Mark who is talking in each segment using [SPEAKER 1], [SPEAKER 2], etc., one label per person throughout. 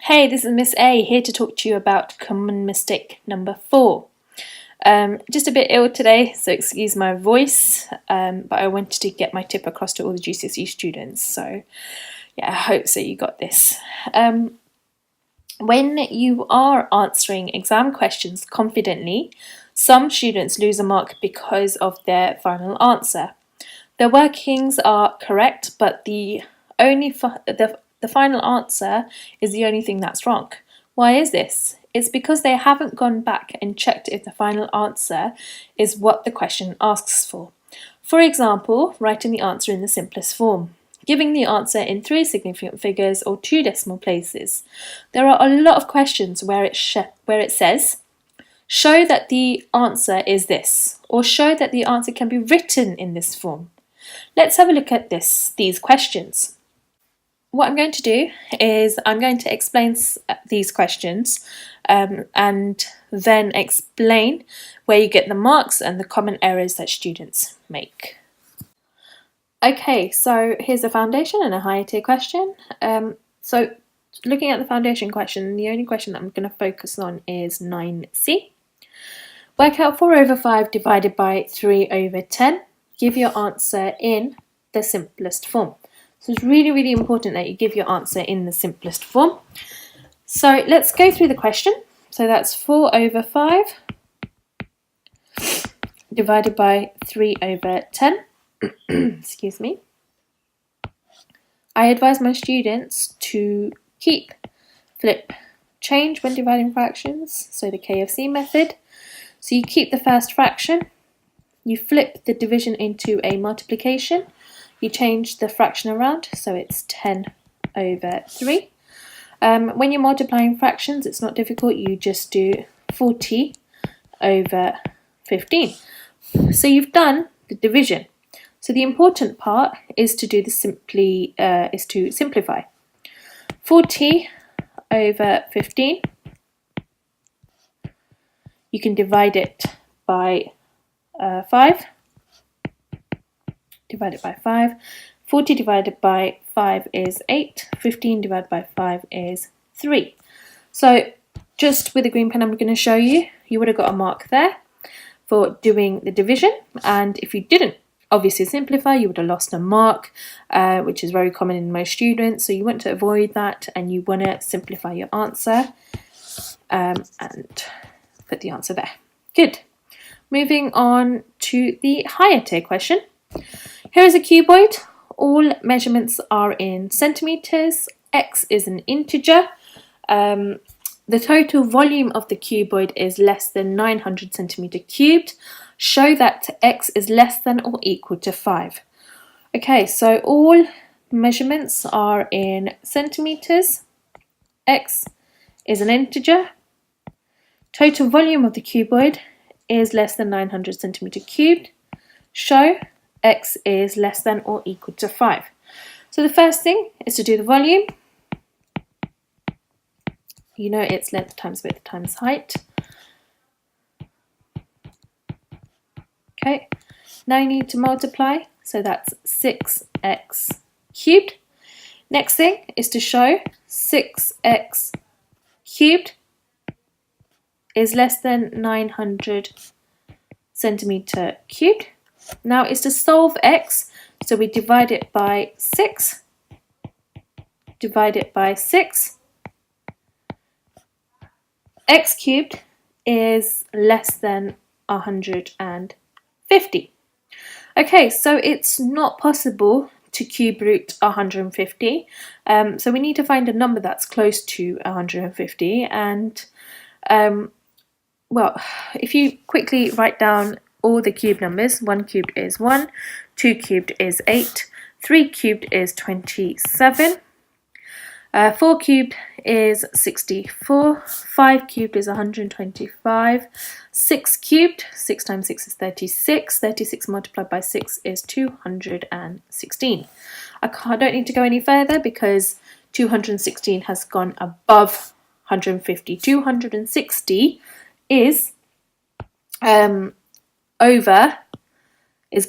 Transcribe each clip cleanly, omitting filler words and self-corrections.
[SPEAKER 1] Hey, this is Miss A here to talk to you about common mistake number 4. Just a bit ill today, so excuse my voice, but I wanted to get my tip across to all the GCSE students, so yeah, I hope so you got this. When you are answering exam questions confidently, some students lose a mark because of their final answer. The workings are correct, but the final answer is the only thing that's wrong. Why is this? It's because they haven't gone back and checked if the final answer is what the question asks for. For example, writing the answer in the simplest form, giving the answer in 3 significant figures or 2 decimal places. There are a lot of questions where it says, show that the answer is this, or show that the answer can be written in this form. Let's have a look at these questions. What I'm going to do is I'm going to explain these questions and then explain where you get the marks and the common errors that students make. Okay, so here's a foundation and a higher tier question. So looking at the foundation question, the only question that I'm going to focus on is 9C. Work out 4 over 5 divided by 3 over 10. Give your answer in the simplest form. So it's really, really important that you give your answer in the simplest form. So let's go through the question. So that's 4 over 5 divided by 3 over 10. Excuse me. I advise my students to keep, flip, change when dividing fractions, so the KFC method. So you keep the first fraction, you flip the division into a multiplication, you change the fraction around, so it's 10 over 3. When you're multiplying fractions, it's not difficult, you just do 40 over 15. So you've done the division. So the important part is to do simplify. 40 over 15. You can divide it by 5. Divided by 5. 40 divided by 5 is 8. 15 divided by 5 is 3. So just with a green pen, I'm going to show you. You would have got a mark there for doing the division. And if you didn't obviously simplify, you would have lost a mark, which is very common in most students. So you want to avoid that and you want to simplify your answer and put the answer there. Good. Moving on to the higher tier question. Here is a cuboid. All measurements are in centimeters. X is an integer. The total volume of the cuboid is less than 900 centimeter cubed. Show that X is less than or equal to 5. Okay, so all measurements are in centimeters. X is an integer. Total volume of the cuboid is less than 900 centimeter cubed. Show X is less than or equal to 5. So the first thing is to do the volume. You know it's length times width times height. Okay, now you need to multiply, so that's 6x cubed. Next thing is to show 6x cubed is less than 900 centimeter cubed. Now it's to solve x, so we divide it by 6, divide it by 6. X cubed is less than 150. Okay, so it's not possible to cube root 150, so we need to find a number that's close to 150, and well, if you quickly write down all the cube numbers, 1 cubed is 1, 2 cubed is 8, 3 cubed is 27, 4 cubed is 64, 5 cubed is 125, 6 cubed, 6 times 6 is 36, 36 multiplied by 6 is 216. I don't need to go any further because 216 has gone above 150. 260 is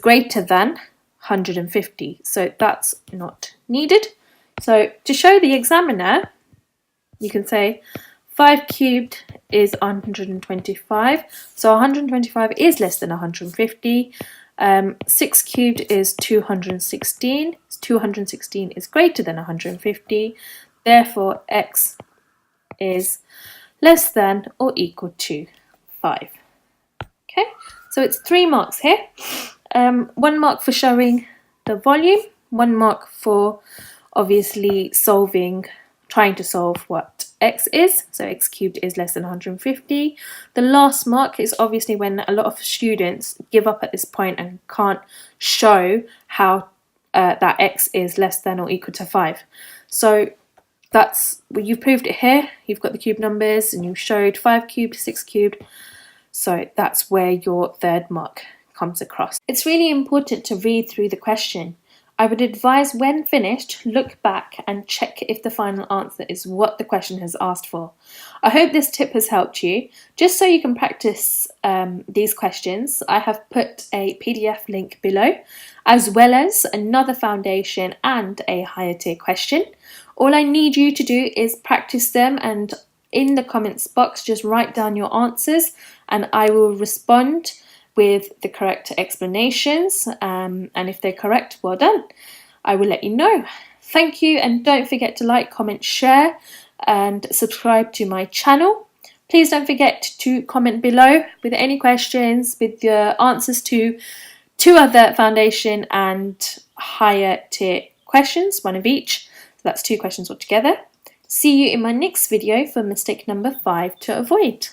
[SPEAKER 1] greater than 150, so that's not needed. So to show the examiner you can say 5 cubed is 125, so 125 is less than 150. 6 cubed is 216, 216 is greater than 150, therefore x is less than or equal to 5. Okay, so it's 3 marks here. 1 mark for showing the volume, 1 mark for obviously trying to solve what x is, so x cubed is less than 150. The last mark is obviously when a lot of students give up at this point and can't show how that x is less than or equal to 5. So that's, well, you've proved it here, you've got the cube numbers and you showed 5 cubed, 6 cubed, so that's where your 3rd mark comes across. It's really important to read through the question. I would advise when finished, look back and check if the final answer is what the question has asked for. I hope this tip has helped you. Just so you can practice these questions, I have put a PDF link below, as well as another foundation and a higher tier question. All I need you to do is practice them, and in the comments box just write down your answers and I will respond with the correct explanations, and if they're correct, well done. I will let you know. Thank you, and don't forget to like, comment, share and subscribe to my channel. Please don't forget to comment below with any questions, with your answers to 2 other foundation and higher tier questions, 1 of each. So that's 2 questions altogether. See you in my next video for mistake number 5 to avoid.